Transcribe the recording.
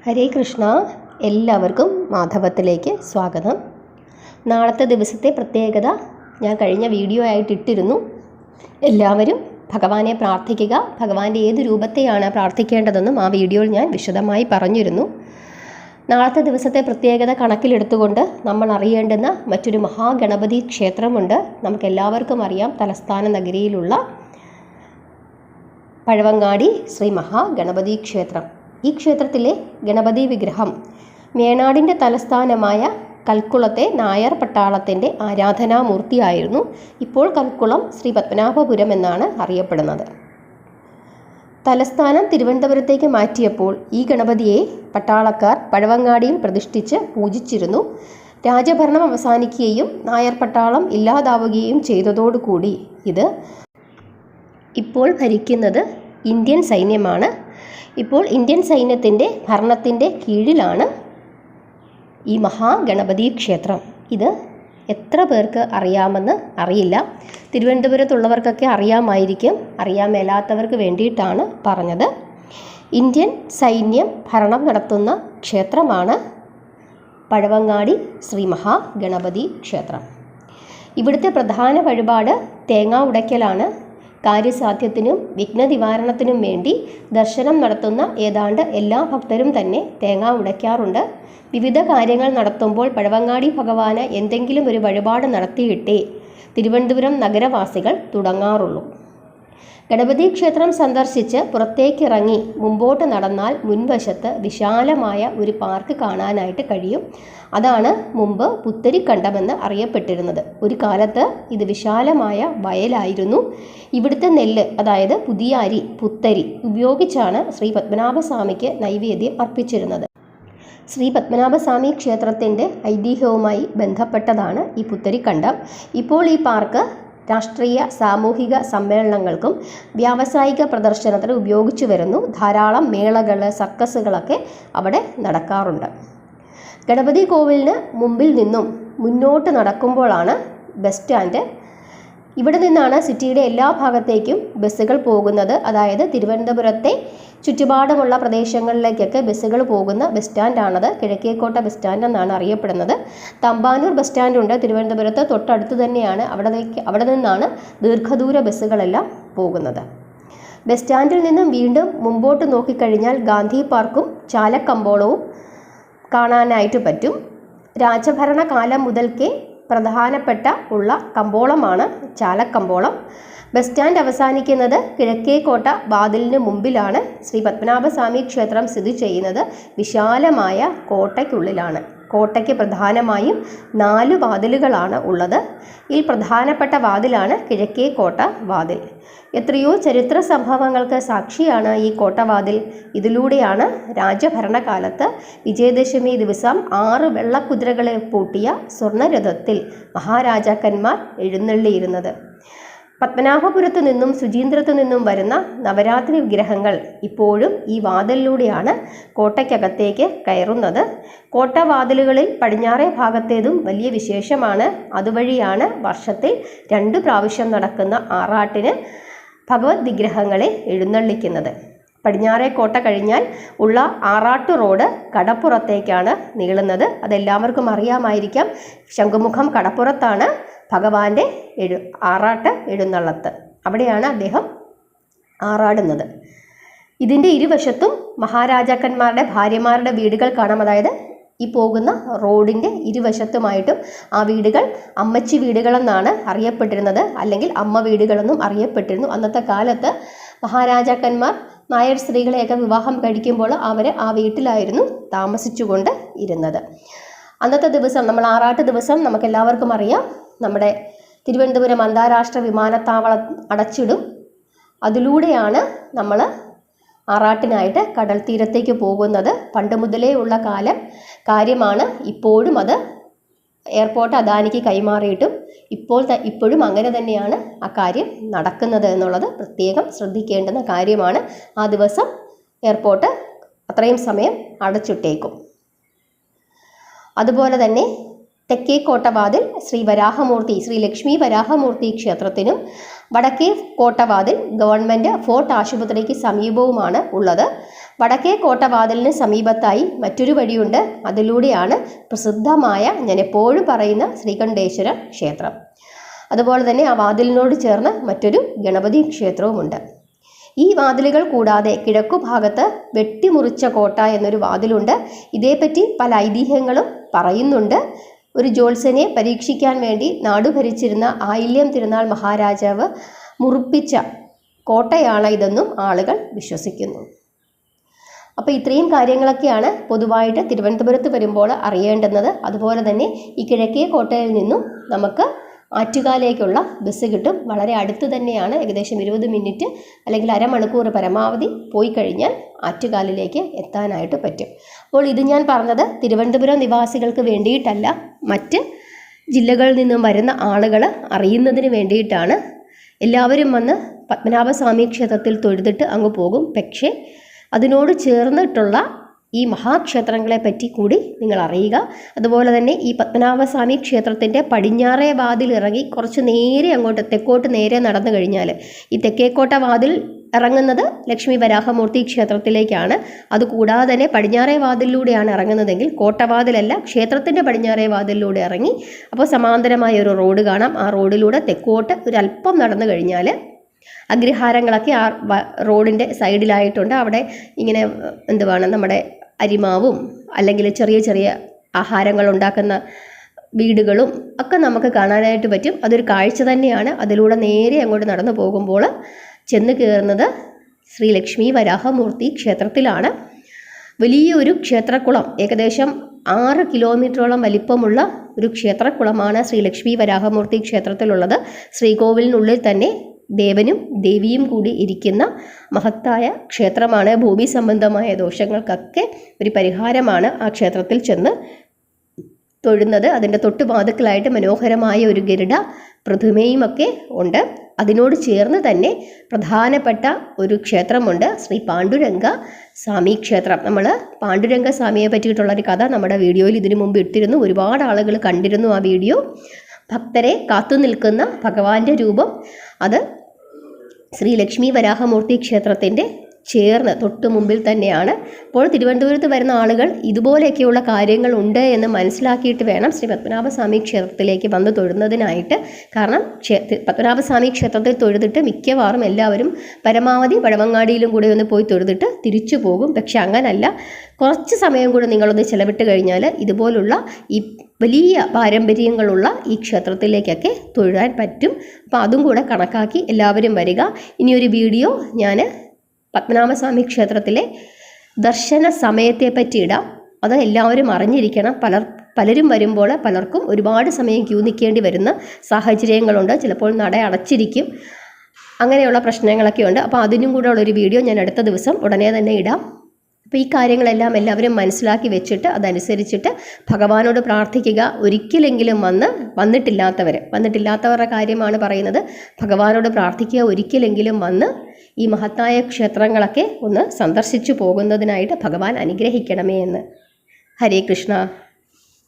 ഹരേ കൃഷ്ണ. എല്ലാവർക്കും മാധവത്തിലേക്ക് സ്വാഗതം. നാളത്തെ ദിവസത്തെ പ്രത്യേകത ഞാൻ കഴിഞ്ഞ വീഡിയോ ആയിട്ട് ഇട്ടിരുന്നു. എല്ലാവരും ഭഗവാനെ പ്രാർത്ഥിക്കുക. ഭഗവാന്റെ ഏത് രൂപത്തെയാണ് പ്രാർത്ഥിക്കേണ്ടതെന്നും ആ വീഡിയോയിൽ ഞാൻ വിശദമായി പറഞ്ഞിരുന്നു. നാളത്തെ ദിവസത്തെ പ്രത്യേകത കണക്കിലെടുത്തുകൊണ്ട് നമ്മൾ അറിയേണ്ടുന്ന മറ്റൊരു മഹാഗണപതി ക്ഷേത്രമുണ്ട്. നമുക്കെല്ലാവർക്കും അറിയാം, തലസ്ഥാന നഗരിയിലുള്ള പഴവങ്ങാടി ശ്രീ മഹാഗണപതി ക്ഷേത്രം. ഈ ക്ഷേത്രത്തിലെ ഗണപതി വിഗ്രഹം മേനാടിൻ്റെ തലസ്ഥാനമായ കൽക്കുളത്തെ നായർ പട്ടാളത്തിൻ്റെ ആരാധനാമൂർത്തിയായിരുന്നു. ഇപ്പോൾ കൽക്കുളം ശ്രീ പത്മനാഭപുരം എന്നാണ് അറിയപ്പെടുന്നത്. തലസ്ഥാനം തിരുവനന്തപുരത്തേക്ക് മാറ്റിയപ്പോൾ ഈ ഗണപതിയെ പട്ടാളക്കാർ പഴവങ്ങാടിയിൽ പ്രതിഷ്ഠിച്ച് പൂജിച്ചിരുന്നു. രാജഭരണം അവസാനിക്കുകയും നായർ പട്ടാളം ഇല്ലാതാവുകയും ചെയ്തതോടുകൂടി ഇത് ഇപ്പോൾ ഭരിക്കുന്നത് ഇന്ത്യൻ സൈന്യമാണ്. ഇപ്പോൾ ഇന്ത്യൻ സൈന്യത്തിൻ്റെ ഭരണത്തിൻ്റെ കീഴിലാണ് ഈ മഹാഗണപതി ക്ഷേത്രം. ഇത് എത്ര പേർക്ക് അറിയാമെന്ന് അറിയില്ല. തിരുവനന്തപുരത്തുള്ളവർക്കൊക്കെ അറിയാമായിരിക്കും. അറിയാൻ മേലാത്തവർക്ക് വേണ്ടിയിട്ടാണ് പറഞ്ഞത്. ഇന്ത്യൻ സൈന്യം ഭരണം നടത്തുന്ന ക്ഷേത്രമാണ് പഴവങ്ങാടി ശ്രീ മഹാഗണപതി ക്ഷേത്രം. ഇവിടുത്തെ പ്രധാന വഴിപാട് തേങ്ങ ഉടയ്ക്കലാണ്. കാര്യസാധ്യത്തിനും വിഘ്നനിവാരണത്തിനും വേണ്ടി ദർശനം നടത്തുന്ന ഏതാണ്ട് എല്ലാ ഭക്തരും തന്നെ തേങ്ങ ഉടയ്ക്കാറുണ്ട്. വിവിധ കാര്യങ്ങൾ നടത്തുമ്പോൾ പഴവങ്ങാടി ഭഗവാന് എന്തെങ്കിലും ഒരു വഴിപാട് നടത്തിയിട്ടേ തിരുവനന്തപുരം നഗരവാസികൾ തുടങ്ങാറുള്ളൂ. ഗണപതി ക്ഷേത്രം സന്ദർശിച്ച് പുറത്തേക്കിറങ്ങി മുമ്പോട്ട് നടന്നാൽ മുൻവശത്ത് വിശാലമായ ഒരു പാർക്ക് കാണാനായിട്ട് കഴിയും. അതാണ് മുമ്പ് പുത്തരിക്കണ്ടമെന്ന് അറിയപ്പെട്ടിരുന്നത്. ഒരു കാലത്ത് ഇത് വിശാലമായ വയലായിരുന്നു. ഇവിടുത്തെ നെല്ല്, അതായത് പുതിയ അരി, പുത്തരി ഉപയോഗിച്ചാണ് ശ്രീ പത്മനാഭസ്വാമിക്ക് നൈവേദ്യം അർപ്പിച്ചിരുന്നത്. ശ്രീ പത്മനാഭസ്വാമി ക്ഷേത്രത്തിൻ്റെ ഐതിഹ്യവുമായി ബന്ധപ്പെട്ടതാണ് ഈ പുത്തരിക്കണ്ടം. ഇപ്പോൾ ഈ പാർക്ക് രാഷ്ട്രീയ സാമൂഹിക സമ്മേളനങ്ങൾക്കും വ്യാവസായിക പ്രദർശനത്തിന് ഉപയോഗിച്ചു വരുന്നു. ധാരാളം മേളകൾ, സർക്കസുകളൊക്കെ അവിടെ നടക്കാറുണ്ട്. ഗണപതി കോവിലിന് മുമ്പിൽ നിന്നും മുന്നോട്ട് നടക്കുമ്പോഴാണ് ബസ് സ്റ്റാൻഡ്. ഇവിടെ നിന്നാണ് സിറ്റിയുടെ എല്ലാ ഭാഗത്തേക്കും ബസ്സുകൾ പോകുന്നത്. അതായത് തിരുവനന്തപുരത്തെ ചുറ്റുപാടുമുള്ള പ്രദേശങ്ങളിലേക്കൊക്കെ ബസ്സുകൾ പോകുന്ന ബസ് സ്റ്റാൻഡാണത്. കിഴക്കേക്കോട്ട ബസ് സ്റ്റാൻഡ് എന്നാണ് അറിയപ്പെടുന്നത്. തമ്പാനൂർ ബസ് സ്റ്റാൻഡുണ്ട് തിരുവനന്തപുരത്ത്, തൊട്ടടുത്ത് തന്നെയാണ്. അവിടെ നിന്നാണ് ദീർഘദൂര ബസ്സുകളെല്ലാം പോകുന്നത്. ബസ് സ്റ്റാൻഡിൽ നിന്നും വീണ്ടും മുമ്പോട്ട് നോക്കിക്കഴിഞ്ഞാൽ ഗാന്ധി പാർക്കും ചാലക്കമ്പോളവും കാണാനായിട്ട് പറ്റും. രാജഭരണകാലം മുതൽക്കേ പ്രധാനപ്പെട്ട ഉള്ള കമ്പോളമാണ് ചാലക്കമ്പോളം. ബസ് സ്റ്റാൻഡ് അവസാനിക്കുന്നത് കിഴക്കേക്കോട്ട വാതിലിന് മുമ്പിലാണ്. ശ്രീ പത്മനാഭസ്വാമി ക്ഷേത്രം സ്ഥിതി ചെയ്യുന്നത് വിശാലമായ കോട്ടയ്ക്കുള്ളിലാണ്. കോട്ടയ്ക്ക് പ്രധാനമായും 4 വാതിലുകളാണ് ഉള്ളത്. ഇതിൽ പ്രധാനപ്പെട്ട വാതിലാണ് കിഴക്കേക്കോട്ട വാതിൽ. എത്രയോ ചരിത്ര സംഭവങ്ങൾക്ക് സാക്ഷിയാണ് ഈ കോട്ടവാതിൽ. ഇതിലൂടെയാണ് രാജഭരണകാലത്ത് വിജയദശമി ദിവസം 6 വെള്ളക്കുതിരകളെ പൂട്ടിയ സ്വർണ്ണരഥത്തിൽ മഹാരാജാക്കന്മാർ എഴുന്നള്ളിയിരുന്നത്. പത്മനാഭപുരത്തു നിന്നും സുചീന്ദ്രത്തു നിന്നും വരുന്ന നവരാത്രി വിഗ്രഹങ്ങൾ ഇപ്പോഴും ഈ വാതിലിലൂടെയാണ് കോട്ടയ്ക്കകത്തേക്ക് കയറുന്നത്. കോട്ടവാതിലുകളിൽ പടിഞ്ഞാറേ ഭാഗത്തേതും വലിയ വിശേഷമാണ്. അതുവഴിയാണ് വർഷത്തിൽ 2 പ്രാവശ്യം നടക്കുന്ന ആറാട്ടിന് ഭഗവത് വിഗ്രഹങ്ങളെ എഴുന്നള്ളിക്കുന്നത്. പടിഞ്ഞാറേ കോട്ട കഴിഞ്ഞാൽ ഉള്ള ആറാട്ട് റോഡ് കടപ്പുറത്തേക്കാണ് നീളുന്നത്. അതെല്ലാവർക്കും അറിയാമായിരിക്കാം. ശംഖുമുഖം കടപ്പുറത്താണ് ഭഗവാന്റെ ആറാട്ട് എഴുന്നള്ളത്ത്. അവിടെയാണ് അദ്ദേഹം ആറാടുന്നത്. ഇതിൻ്റെ ഇരുവശത്തും മഹാരാജാക്കന്മാരുടെ ഭാര്യമാരുടെ വീടുകൾ കാണാം. അതായത് ഈ പോകുന്ന റോഡിൻ്റെ ഇരുവശത്തുമായിട്ടും ആ വീടുകൾ അമ്മച്ചി വീടുകളെന്നാണ് അറിയപ്പെട്ടിരുന്നത്, അല്ലെങ്കിൽ അമ്മ വീടുകളെന്നും അറിയപ്പെട്ടിരുന്നു. അന്നത്തെ കാലത്ത് മഹാരാജാക്കന്മാർ നായർ സ്ത്രീകളെയൊക്കെ വിവാഹം കഴിക്കുമ്പോൾ അവർ ആ വീട്ടിലായിരുന്നു താമസിച്ചുകൊണ്ട് ഇരുന്നത്. അന്നത്തെ ദിവസം, നമ്മൾ ആറാട്ട് ദിവസം നമുക്കെല്ലാവർക്കും അറിയാം, നമ്മുടെ തിരുവനന്തപുരം അന്താരാഷ്ട്ര വിമാനത്താവളം അടച്ചിടും. അതിലൂടെയാണ് നമ്മൾ ആറാട്ടിനായിട്ട് കടൽ തീരത്തേക്ക് പോകുന്നത്. പണ്ട് മുതലേ ഉള്ള കാര്യമാണ്. ഇപ്പോഴും അത് എയർപോർട്ട് അദാനിക്ക് കൈമാറിയിട്ടും ഇപ്പോഴും അങ്ങനെ തന്നെയാണ് ആ കാര്യം നടക്കുന്നത് എന്നുള്ളത് പ്രത്യേകം ശ്രദ്ധിക്കേണ്ടുന്ന കാര്യമാണ്. ആ ദിവസം എയർപോർട്ട് അത്രയും സമയം അടച്ചിട്ടേക്കും. അതുപോലെ തന്നെ തെക്കേ കോട്ടവാതിൽ ശ്രീ ലക്ഷ്മി വരാഹമൂർത്തി ക്ഷേത്രത്തിനും വടക്കേ കോട്ടവാതിൽ ഗവൺമെൻറ് ഫോർട്ട് ആശുപത്രിക്ക് സമീപവുമാണ് ഉള്ളത്. വടക്കേ കോട്ടവാതിലിന് സമീപത്തായി മറ്റൊരു വഴിയുണ്ട്. അതിലൂടെയാണ് പ്രസിദ്ധമായ, ഞാൻ എപ്പോഴും പറയുന്ന ശ്രീകണ്ഠേശ്വര ക്ഷേത്രം. അതുപോലെ തന്നെ ആ വാതിലിനോട് ചേർന്ന് മറ്റൊരു ഗണപതി ക്ഷേത്രവുമുണ്ട്. ഈ വാതിലുകൾ കൂടാതെ കിഴക്കുഭാഗത്ത് വെട്ടിമുറിച്ച കോട്ട എന്നൊരു വാതിലുണ്ട്. ഇതേപ്പറ്റി പല ഐതിഹ്യങ്ങളും പറയുന്നുണ്ട്. ഒരു ജ്യോത്സ്യനെ പരീക്ഷിക്കാൻ വേണ്ടി നാടു ഭരിച്ചിരുന്ന ആയില്യം തിരുനാൾ മഹാരാജാവ് മുറിപ്പിച്ച കോട്ടയാണ് ഇതെന്നും ആളുകൾ വിശ്വസിക്കുന്നു. അപ്പോൾ ഇത്രയും കാര്യങ്ങളൊക്കെയാണ് പൊതുവായിട്ട് തിരുവനന്തപുരത്ത് വരുമ്പോൾ അറിയേണ്ടുന്നത്. അതുപോലെ തന്നെ ഈ കിഴക്കേ കോട്ടയിൽ നിന്നും നമുക്ക് ആറ്റുകാലേക്കുള്ള ബസ് കിട്ടും. വളരെ അടുത്ത് തന്നെയാണ്, ഏകദേശം 20 മിനിറ്റ് അല്ലെങ്കിൽ അരമണിക്കൂർ പരമാവധി പോയി കഴിഞ്ഞാൽ ആറ്റുകാലിലേക്ക് എത്താനായിട്ട് പറ്റും. അപ്പോൾ ഇത് ഞാൻ പറഞ്ഞത് തിരുവനന്തപുരം നിവാസികൾക്ക് വേണ്ടിയിട്ടല്ല, മറ്റ് ജില്ലകളിൽ നിന്നും വരുന്ന ആളുകൾ അറിയുന്നതിന് വേണ്ടിയിട്ടാണ്. എല്ലാവരും വന്ന് പത്മനാഭസ്വാമി ക്ഷേത്രത്തിൽ തൊഴുതിട്ട് അങ്ങ് പോകും. പക്ഷേ അതിനോട് ചേർന്നിട്ടുള്ള ഈ മഹാക്ഷേത്രങ്ങളെ പറ്റി കൂടി നിങ്ങൾ അറിയുക. അതുപോലെ തന്നെ ഈ പത്മനാഭസ്വാമി ക്ഷേത്രത്തിൻ്റെ പടിഞ്ഞാറേ വാതിൽ ഇറങ്ങി കുറച്ച് നേരെ അങ്ങോട്ട് തെക്കോട്ട് നേരെ നടന്നു കഴിഞ്ഞാൽ ഈ തെക്കേക്കോട്ട വാതിൽ ഇറങ്ങുന്നത് ലക്ഷ്മി വരാഹമൂർത്തി ക്ഷേത്രത്തിലേക്കാണ്. അതുകൂടാതെ തന്നെ പടിഞ്ഞാറേ വാതിലിലൂടെയാണ് ഇറങ്ങുന്നതെങ്കിൽ കോട്ടവാതിലല്ല, ക്ഷേത്രത്തിൻ്റെ പടിഞ്ഞാറേ വാതിലിലൂടെ ഇറങ്ങി അപ്പോൾ സമാന്തരമായ ഒരു റോഡ് കാണാം. ആ റോഡിലൂടെ തെക്കോട്ട് ഒരല്പം നടന്നു കഴിഞ്ഞാൽ അഗ്രഹാരങ്ങളൊക്കെ ആ റോഡിൻ്റെ സൈഡിലായിട്ടുണ്ട്. അവിടെ ഇങ്ങനെ നമ്മുടെ അരിമാവും അല്ലെങ്കിൽ ചെറിയ ചെറിയ ആഹാരങ്ങൾ ഉണ്ടാക്കുന്ന വീടുകളും ഒക്കെ നമുക്ക് കാണാനായിട്ട് പറ്റും. അതൊരു കാഴ്ച തന്നെയാണ്. അതിലൂടെ നേരെ അങ്ങോട്ട് നടന്നു പോകുമ്പോൾ ചെന്ന് കയറുന്നത് ശ്രീ ലക്ഷ്മി വരാഹമൂർത്തി ക്ഷേത്രത്തിലാണ്. വലിയൊരു ക്ഷേത്രക്കുളം, ഏകദേശം 6 കിലോമീറ്ററോളം വലിപ്പമുള്ള ഒരു ക്ഷേത്രക്കുളമാണ് ശ്രീ ലക്ഷ്മി വരാഹമൂർത്തി ക്ഷേത്രത്തിലുള്ളത്. ശ്രീകോവിലിനുള്ളിൽ തന്നെ ദേവനും ദേവിയും കൂടി ഇരിക്കുന്ന മഹത്തായ ക്ഷേത്രമാണ്. ഭൂമി സംബന്ധമായ ദോഷങ്ങൾക്കൊക്കെ ഒരു പരിഹാരമാണ് ആ ക്ഷേത്രത്തിൽ ചെന്ന് തൊഴുന്നത്. അതിൻ്റെ തൊട്ടുപാതുക്കളായിട്ട് മനോഹരമായ ഒരു ഗരുഡ പ്രതിമയുമൊക്കെ ഉണ്ട്. അതിനോട് ചേർന്ന് തന്നെ പ്രധാനപ്പെട്ട ഒരു ക്ഷേത്രമുണ്ട്, ശ്രീ പാണ്ഡുരംഗ സ്വാമി ക്ഷേത്രം. നമ്മൾ പാണ്ഡുരംഗ സ്വാമിയെ പറ്റിയിട്ടുള്ളൊരു കഥ നമ്മുടെ വീഡിയോയിൽ ഇതിനു മുമ്പ് ഇട്ടിരുന്നു. ഒരുപാട് ആളുകൾ കണ്ടിരുന്നു ആ വീഡിയോ. ഭക്തരെ കാത്തു നിൽക്കുന്ന ഭഗവാന്റെ രൂപം അത് ശ്രീ ലക്ഷ്മി വരാഹമൂർത്തി ക്ഷേത്രത്തിൻ്റെ ചേർന്ന് തൊട്ട് മുമ്പിൽ തന്നെയാണ്. അപ്പോൾ തിരുവനന്തപുരത്ത് വരുന്ന ആളുകൾ ഇതുപോലെയൊക്കെയുള്ള കാര്യങ്ങൾ ഉണ്ട് എന്ന് മനസ്സിലാക്കിയിട്ട് വേണം ശ്രീ പത്മനാഭസ്വാമി ക്ഷേത്രത്തിലേക്ക് വന്ന് തൊഴുന്നതിനായിട്ട്. കാരണം പത്മനാഭസ്വാമി ക്ഷേത്രത്തിൽ തൊഴുതിട്ട് മിക്കവാറും എല്ലാവരും പരമാവധി പഴവങ്ങാടിയിലും കൂടെ ഒന്ന് പോയി തൊഴുതിട്ട് തിരിച്ചു പോകും. പക്ഷെ അങ്ങനല്ല, കുറച്ച് സമയം കൂടെ നിങ്ങളൊന്ന് ചിലവിട്ട് കഴിഞ്ഞാൽ ഇതുപോലുള്ള ഈ വലിയ പാരമ്പര്യങ്ങളുള്ള ഈ ക്ഷേത്രത്തിലേക്കൊക്കെ തൊഴാൻ പറ്റും. അപ്പോൾ അതും കൂടെ കണക്കാക്കി എല്ലാവരും വരിക. ഇനിയൊരു വീഡിയോ ഞാൻ പത്മനാഭസ്വാമി ക്ഷേത്രത്തിലെ ദർശന സമയത്തെ പറ്റി ഇടാം. അത് എല്ലാവരും അറിഞ്ഞിരിക്കണം. പലരും വരുമ്പോൾ പലർക്കും ഒരുപാട് സമയം ക്യൂ നിൽക്കേണ്ടി വരുന്ന സാഹചര്യങ്ങളുണ്ട്. ചിലപ്പോൾ നട അടച്ചിരിക്കും, അങ്ങനെയുള്ള പ്രശ്നങ്ങളൊക്കെ ഉണ്ട്. അപ്പോൾ അതിനും കൂടെ ഉള്ളൊരു വീഡിയോ ഞാൻ അടുത്ത ദിവസം ഉടനെ തന്നെ ഇടാം. അപ്പോൾ ഈ കാര്യങ്ങളെല്ലാം എല്ലാവരും മനസ്സിലാക്കി വെച്ചിട്ട് അതനുസരിച്ചിട്ട് ഭഗവാനോട് പ്രാർത്ഥിക്കുക. ഒരിക്കലെങ്കിലും വന്നിട്ടില്ലാത്തവരുടെ കാര്യമാണ് പറയുന്നത്. ഭഗവാനോട് പ്രാർത്ഥിക്കുക, ഒരിക്കലെങ്കിലും വന്ന് ഈ മഹത്തായ ക്ഷേത്രങ്ങളൊക്കെ ഒന്ന് സന്ദർശിച്ചു പോകുന്നതിനായിട്ട് ഭഗവാൻ അനുഗ്രഹിക്കണമേ എന്ന്. ഹരേ കൃഷ്ണ.